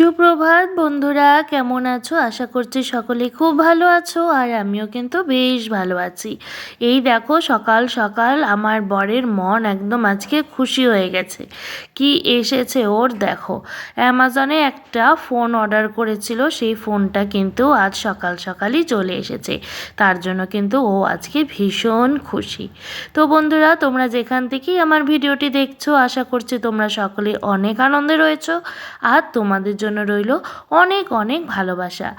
সুপ্রভাত বন্ধুরা, কেমন আছো? আশা করছি সকলে খুব ভালো আছো, আর আমিও কিন্তু বেশ ভালো আছি। এই দেখো, সকাল সকাল আমার বরের মন একদম আজকে খুশি হয়ে গেছে। কি এসেছে ওর দেখো, অ্যামাজনে একটা ফোন অর্ডার করেছিল, সেই ফোনটা কিন্তু আজ সকাল সকালই চলে এসেছে। তার জন্য কিন্তু ও আজকে ভীষণ খুশি। তো বন্ধুরা, তোমরা যেখান থেকেই আমার ভিডিওটি দেখছো, আশা করছি তোমরা সকলে অনেক আনন্দে রয়েছো, আর তোমাদের জন্য রইল অনেক অনেক ভালোবাসা।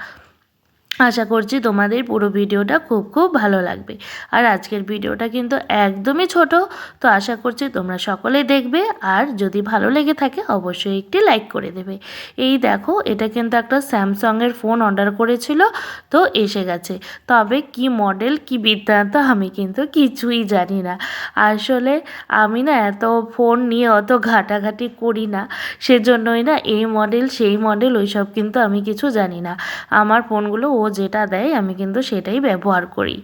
আশা করছি তোমাদের পুরো ভিডিওটা খুব খুব ভালো লাগবে। আর আজকের ভিডিওটা কিন্তু একদমই ছোট, তো আশা করছি তোমরা সকলেই দেখবে, আর যদি ভালো লেগে থাকে অবশ্যই একটি লাইক করে দেবে। এই দেখো, এটা কিন্তু একটা স্যামসাংয়ের ফোন অর্ডার করেছিল, তো এসে গেছে। তবে কি মডেল কি বৃত্তান্ত আমি কিন্তু কিছুই জানি না। আসলে আমি না এত ফোন নিয়ে অত ঘাটাঘাটি করি না, সেজন্যই না এই মডেল সেই মডেল ওইসব কিন্তু আমি কিছু জানি না। আমার ফোনগুলো ও যেটা দেয় আমি কিন্তু সেটাই ব্যবহার করি।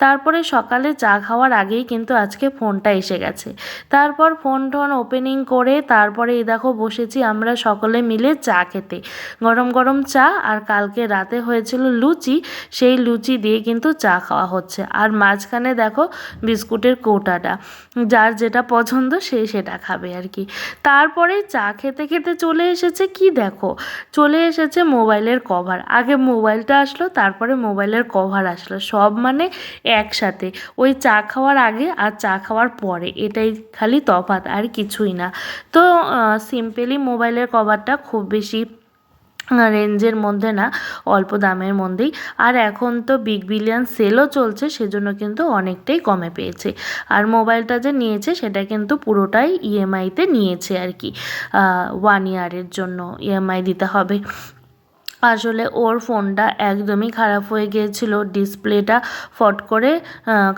তারপরে সকালে চা খাওয়ার আগেই কিন্তু আজকে ফোনটা এসে গেছে। তারপর ফোন টোন ওপেনিং করে তারপরে এই দেখো বসেছি আমরা সকলে মিলে চা খেতে। গরম গরম চা, আর কালকে রাতে হয়েছিল লুচি, সেই লুচি দিয়ে কিন্তু চা খাওয়া হচ্ছে। আর মাঝখানে দেখো বিস্কুটের কৌটাটা, যার যেটা পছন্দ সে সেটা খাবে আর কি। তারপরে চা খেতে খেতে চলে এসেছে কি দেখো, চলে এসেছে মোবাইলের কভার। আগে মোবাইলটা আসলো, তারপরে মোবাইলের কভার আসলো, সব মানে একসাথে। ওই চা খাওয়ার আগে আর চা খাওয়ার পরে, এটাই খালি তফাৎ, আর কিছুই না। তো সিম্পলি মোবাইলের কভারটা খুব বেশি রেঞ্জের মধ্যে না, অল্প দামের মধ্যেই। আর এখন তো বিগ বিলিয়ন সেলও চলছে, সেজন্য কিন্তু অনেকটাই কমে পেয়েছে। আর মোবাইলটা যে নিয়েছে সেটা কিন্তু পুরোটাই ইএমআইতে নিয়েছে আর কি। 1 ইয়ারের জন্য ইএমআই দিতে হবে। আসলে ওর ফোনটা একদমই খারাপ হয়ে গিয়েছিল, ডিসপ্লেটা ফট করে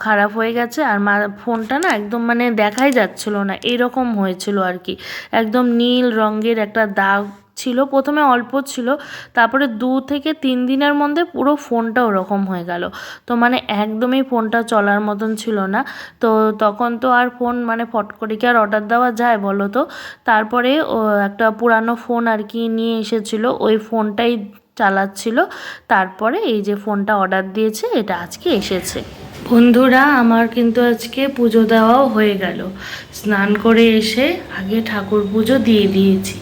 খারাপ হয়ে গেছে। আর ফোনটা না একদম মানে দেখাই যাচ্ছিল না, এরকম হয়েছিল আর কি। একদম নীল রঙের একটা দাগ ছিল, প্রথমে অল্প ছিল, তারপরে 2 থেকে 3 দিনের মধ্যে পুরো ফোনটা ওরকম হয়ে গেল। তো মানে একদমই ফোনটা চলার মতন ছিল না। তো তখন তো আর ফোন মানে ফট করে কি আর অর্ডার দেওয়া যায় বলো তো। তারপরে একটা পুরানো ফোন আর কি নিয়ে এসেছিল, ওই ফোনটাই চালাচ্ছিল। তারপরে এই যে ফোনটা অর্ডার দিয়েছে, এটা আজকে এসেছে। বন্ধুরা, আমার কিন্তু আজকে পুজো দেওয়াও হয়ে গেল। স্নান করে এসে আগে ঠাকুর পুজো দিয়ে দিয়েছি।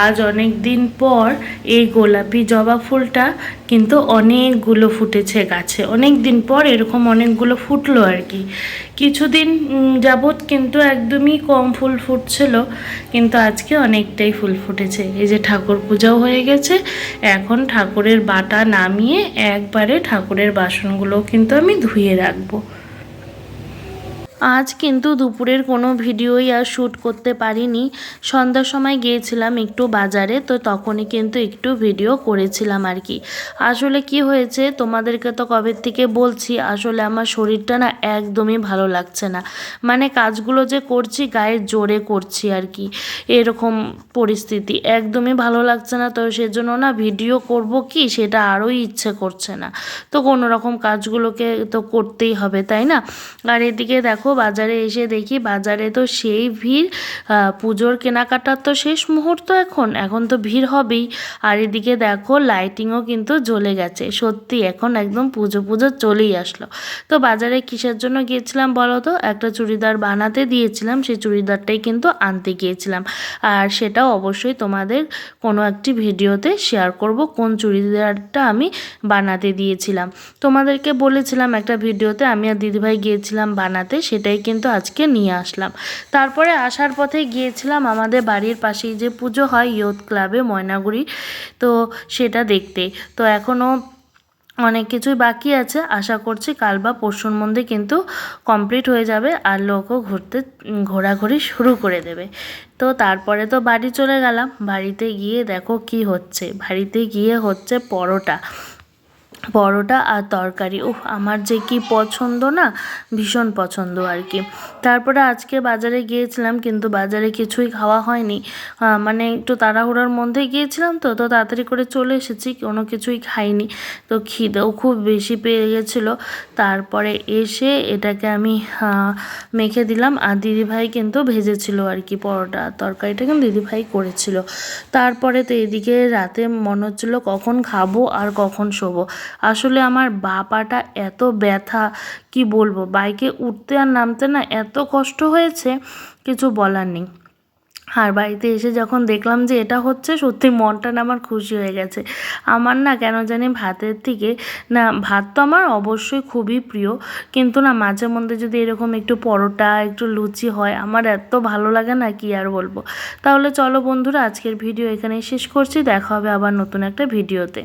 আজ অনেক দিন পর এই গোলাপি জবা ফুলটা কিন্তু অনেকগুলো ফুটেছে গাছে, অনেক দিন পর এরকম অনেকগুলো ফুটলো আর কি। কিছুদিন যাবৎ কিন্তু একদমই কম ফুল ফুটছিল, কিন্তু আজকে অনেকটাই ফুল ফুটেছে। এই যে ঠাকুর পূজাও হয়ে গেছে, এখন ঠাকুরের বাটা নামিয়ে একবারে ঠাকুরের বাসনগুলোও কিন্তু আমি ধুয়ে রাখবো। আজ কিন্তু দুপুরের কোনো ভিডিওই আর শ্যুট করতে পারিনি। সন্ধ্যার সময় গিয়েছিলাম একটু বাজারে, তো তখনই কিন্তু একটু ভিডিও করেছিলাম আর কি। আসলে কি হয়েছে তোমাদেরকে তো কবে থেকে বলছি, আসলে আমার শরীরটা না একদমই ভালো লাগছে না। মানে কাজগুলো যে করছি গায়ের জোরে করছি আর কি, এরকম পরিস্থিতি, একদমই ভালো লাগছে না। তো সেজন্য না ভিডিও করব কি সেটা আরোই ইচ্ছে করছে না। তো কোনো রকম কাজগুলোকে তো করতেই হবে, তাই না? আর এদিকে দেখো, বাজারে এসে দেখি বাজারে তো সেই ভিড়। পুজোর কেনাকাটার তো শেষ মুহূর্ত, এখন তো ভিড় হবেই। আর এদিকে দেখো লাইটিংও কিন্তু জ্বলে গেছে, সত্যি এখন একদম পুজো পুজো চলেই আসলো। তো বাজারে কিসের জন্য গিয়েছিলাম বলো তো? একটা চুড়িদার বানাতে দিয়েছিলাম, সেই চুড়িদারটাই কিন্তু আনতে গিয়েছিলাম। আর সেটাও অবশ্যই তোমাদের কোনো একটি ভিডিওতে শেয়ার করব, কোন চুড়িদারটা আমি বানাতে দিয়েছিলাম। তোমাদেরকে বলেছিলাম একটা ভিডিওতে, আমি আর দিদিভাই গিয়েছিলাম বানাতে, সেটাই কিন্তু আজকে নিয়ে আসলাম। তারপরে আসার পথে গিয়েছিলাম আমাদের বাড়ির পাশেই যে পুজো হয় ইয়ুথ ক্লাবে ময়নাগুড়ি, তো সেটা দেখতে। তো এখনও অনেক কিছুই বাকি আছে, আশা করছি কাল বা পরশুর মধ্যে কিন্তু কমপ্লিট হয়ে যাবে, আর লোকও ঘোরাঘুরি শুরু করে দেবে। তো তারপরে তো বাড়ি চলে গেলাম। বাড়িতে গিয়ে দেখো কি হচ্ছে, বাড়িতে গিয়ে হচ্ছে পরোটা। পরোটা আর তরকারি, উফ আমার যে কি পছন্দ না, ভীষণ পছন্দ আর কি। তারপরে আজকে বাজারে গিয়েছিলাম, কিন্তু বাজারে কিছুই খাওয়া হয়নি, মানে একটু তাড়াহুড়োর মধ্যে গিয়েছিলাম, তো তাড়াতাড়ি করে চলে এসেছি, কোনো কিছুই খাইনি। তো খিদেও খুব বেশি পেয়ে গেছিলো। তারপরে এসে এটাকে আমি মেখে দিলাম, আর দিদিভাই কিন্তু ভেজেছিল আর কি, পরোটা তরকারিটা কিন্তু দিদিভাই করেছিল। তারপরে তো এদিকে রাতে মনে হচ্ছিলো কখন খাবো আর কখন শোবো। আসলে আমার বাঁ পাটা এত ব্যথা, কি বলবো, বাইকে উঠতে আর নামতে না এত কষ্ট হয়েছে, কিছু বলার নেই। আর বাড়িতে এসে যখন দেখলাম যে এটা হচ্ছে, সত্যি মনটা না আমার খুশি হয়ে গেছে। আমার না কেন জানি ভাতের থেকে, না ভাত তো আমার অবশ্যই খুবই প্রিয়, কিন্তু না মাঝে মধ্যে যদি এরকম একটু পরোটা একটু লুচি হয়, আমার এত ভালো লাগে না, কি আর বলবো। তাহলে চলো বন্ধুরা, আজকের ভিডিও এখানেই শেষ করছি, দেখা হবে আবার নতুন একটা ভিডিওতে।